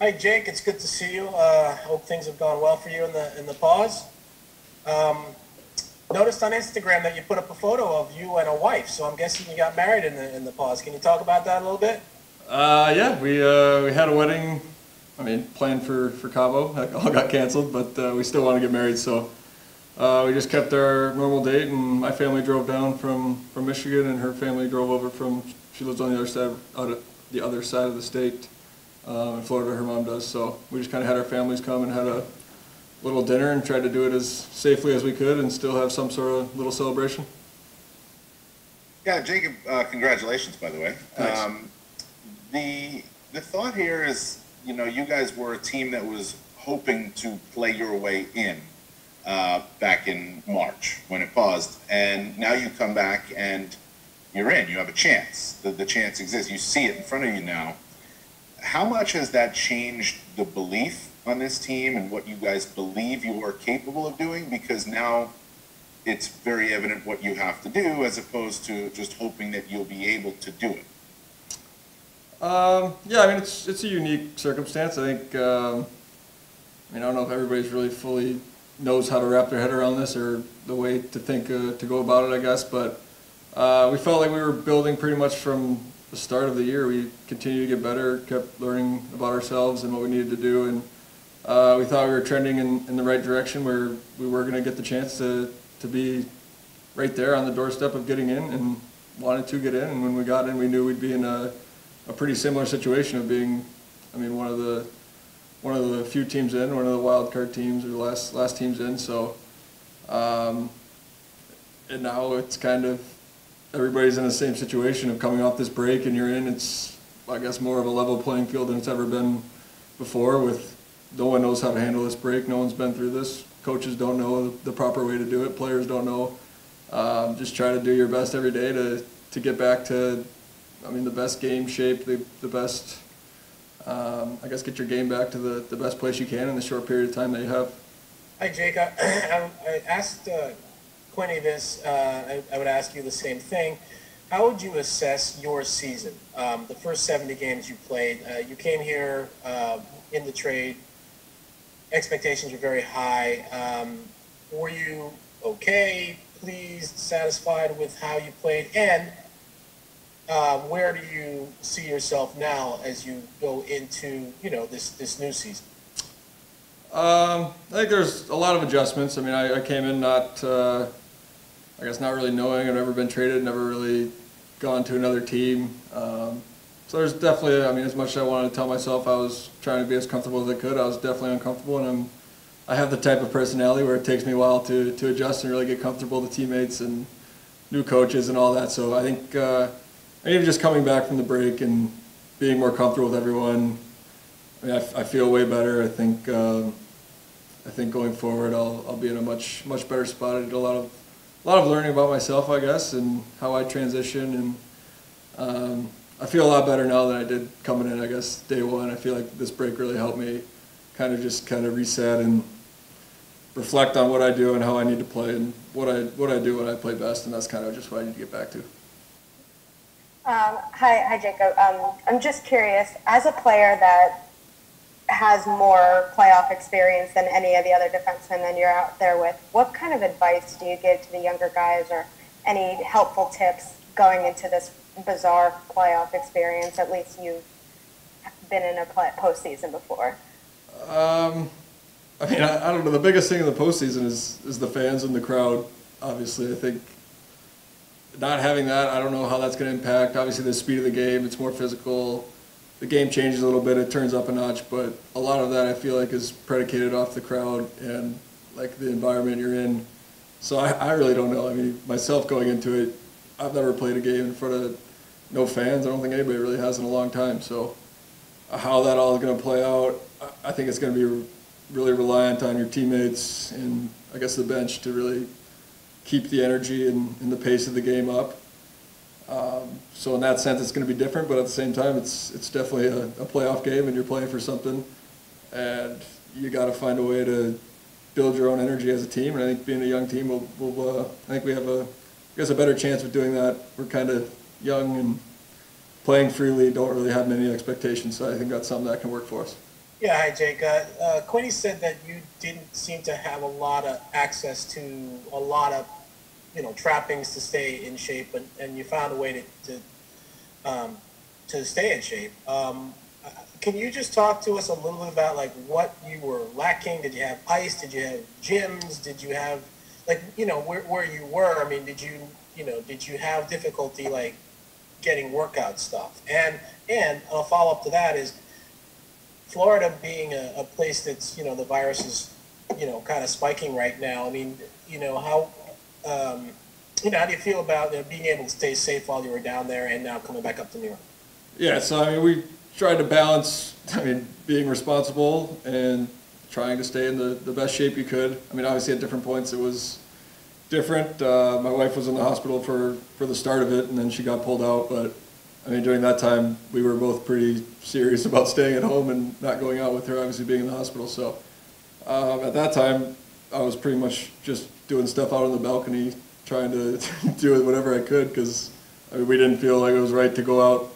Hi Jake, it's good to see you. Hope things have gone well for you in the pause. Um, Noticed on Instagram that you put up a photo of you and a wife, so I'm guessing you got married in the pause. Can you talk about that a little bit? Yeah, we had a wedding. I mean, planned for Cabo. That all got canceled, but we still want to get married. So we just kept our normal date, and my family drove down from Michigan, and her family drove over from. She lives on the other side, the other side of the state, in Florida. Her mom does. So we just kind of had our families come and had a little dinner and tried to do it as safely as we could, and still have some sort of little celebration. Yeah, Jacob, congratulations, by the way. Thanks. The thought here is, you guys were a team that was hoping to play your way in back in March when it paused, and now you come back and you're in. You have a chance. The chance exists. You see it in front of you now. How much has that changed the belief on this team and what you guys believe you are capable of doing? Because now it's very evident what you have to do, as opposed to just hoping that you'll be able to do it. Yeah, I mean it's a unique circumstance. I think I don't know if everybody's really fully knows how to wrap their head around this or the way to think to go about it, I guess. But we felt like we were building pretty much from the start of the year. We continued to get better, kept learning about ourselves and what we needed to do, and we thought we were trending in the right direction where we were going to get the chance to be right there on the doorstep of getting in, and wanted to get in. And when we got in, we knew we'd be in a pretty similar situation of being, I mean, one of the few teams in, one of the wild card teams or the last teams in. So, and now it's kind of everybody's in the same situation of coming off this break, and you're in. It's, I guess, more of a level playing field than it's ever been before. With no one knows how to handle this break. No one's been through this. Coaches don't know the proper way to do it. Players don't know. Just try to do your best every day to get back to, I mean, the best game shape, the best, I guess, get your game back to the best place you can in the short period of time that you have. Hi Jake, I asked Quinny this. I would ask you the same thing. How would you assess your season? The first 70 games you played, you came here in the trade. Expectations were very high. Were you okay, pleased, satisfied with how you played? And where do you see yourself now as you go into, this new season? I think there's a lot of adjustments. I mean, I came in not, I guess, not really knowing. I've never been traded, never really gone to another team. So there's definitely, I mean, as much as I wanted to tell myself I was trying to be as comfortable as I could, I was definitely uncomfortable. And I have the type of personality where it takes me a while to adjust and really get comfortable with the teammates and new coaches and all that. So I think even just coming back from the break and being more comfortable with everyone, I mean, I feel way better. I think going forward, I'll be in a much better spot. I did a lot of learning about myself, I guess, and how I transition, and I feel a lot better now than I did coming in, I guess, day one. I feel like this break really helped me kind of reset and reflect on what I do and how I need to play and what I do when I play best, and that's kind of just what I need to get back to. Hi, Jacob. I'm just curious, as a player that has more playoff experience than any of the other defensemen that you're out there with, what kind of advice do you give to the younger guys, or any helpful tips going into this bizarre playoff experience? At least you've been in a postseason before. I mean, I don't know. The biggest thing in the postseason is the fans and the crowd. Obviously, I think not having that, I don't know how that's going to impact. Obviously, the speed of the game, it's more physical. The game changes a little bit, it turns up a notch, but a lot of that I feel like is predicated off the crowd and like the environment you're in. So I really don't know. I mean, myself going into it, I've never played a game in front of no fans. I don't think anybody really has in a long time. So how that all is going to play out, I think it's going to be really reliant on your teammates and I guess the bench to really keep the energy and the pace of the game up. So in that sense, it's going to be different, but at the same time, it's definitely a playoff game, and you're playing for something, and you got to find a way to build your own energy as a team. And I think being a young team, I think we have a better chance of doing that. We're kind of young and playing freely, don't really have many expectations, so I think that's something that can work for us. Yeah, hi Jake. Quinny said that you didn't seem to have a lot of access to a lot of, trappings to stay in shape, and you found a way to stay in shape. Can you just talk to us a little bit about like what you were lacking? Did you have ice? Did you have gyms? Did you have like where you were? I mean, did you have difficulty like getting workout stuff? And a follow up to that is Florida being a place that's the virus is kind of spiking right now. I mean, how do you feel about being able to stay safe while you were down there and now coming back up to New York? Yeah, so I mean, we tried to balance, I mean, being responsible and trying to stay in the best shape you could. I mean, obviously at different points it was different. My wife was in the hospital for the start of it, and then she got pulled out. But I mean, during that time, we were both pretty serious about staying at home and not going out with her, obviously being in the hospital. So at that time, I was pretty much just doing stuff out on the balcony, trying to do whatever I could, because I mean, we didn't feel like it was right to go out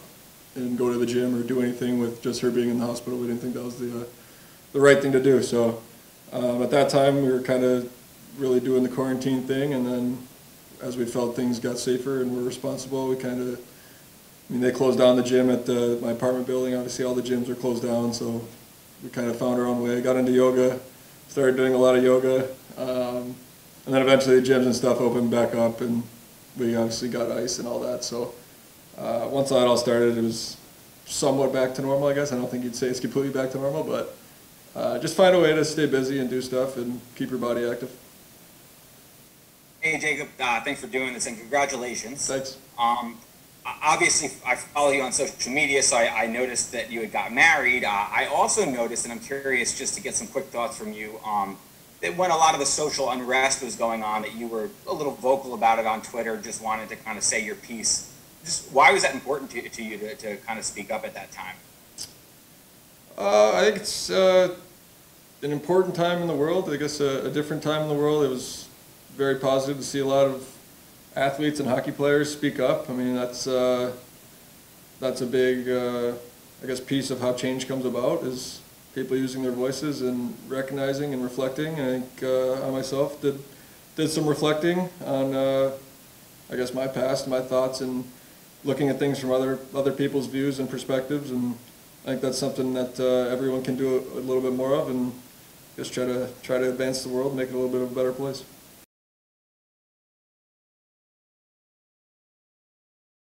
and go to the gym or do anything with just her being in the hospital. We didn't think that was the right thing to do. So at that time, we were kind of really doing the quarantine thing, and then as we felt things got safer and were responsible, we kind of, I mean, they closed down the gym at my apartment building. Obviously, all the gyms are closed down, so we kind of found our own way. Got into yoga, started doing a lot of yoga, and then eventually the gyms and stuff opened back up, and we obviously got ice and all that. So once that all started, it was somewhat back to normal, I guess. I don't think you'd say it's completely back to normal, but just find a way to stay busy and do stuff and keep your body active. Hey Jacob, thanks for doing this and congratulations. Thanks. Obviously, I follow you on social media, so I noticed that you had got married. I also noticed, and I'm curious just to get some quick thoughts from you, that when a lot of the social unrest was going on, that you were a little vocal about it on Twitter, just wanted to kind of say your piece. Just why was that important to you to kind of speak up at that time? I think it's an important time in the world. I guess a different time in the world. It was very positive to see a lot of athletes and hockey players speak up. I mean, that's a big, I guess, piece of how change comes about, is people using their voices and recognizing and reflecting. I think I myself did some reflecting on, I guess, my past, my thoughts, and looking at things from other people's views and perspectives. And I think that's something that everyone can do a little bit more of, and just try to advance the world, make it a little bit of a better place.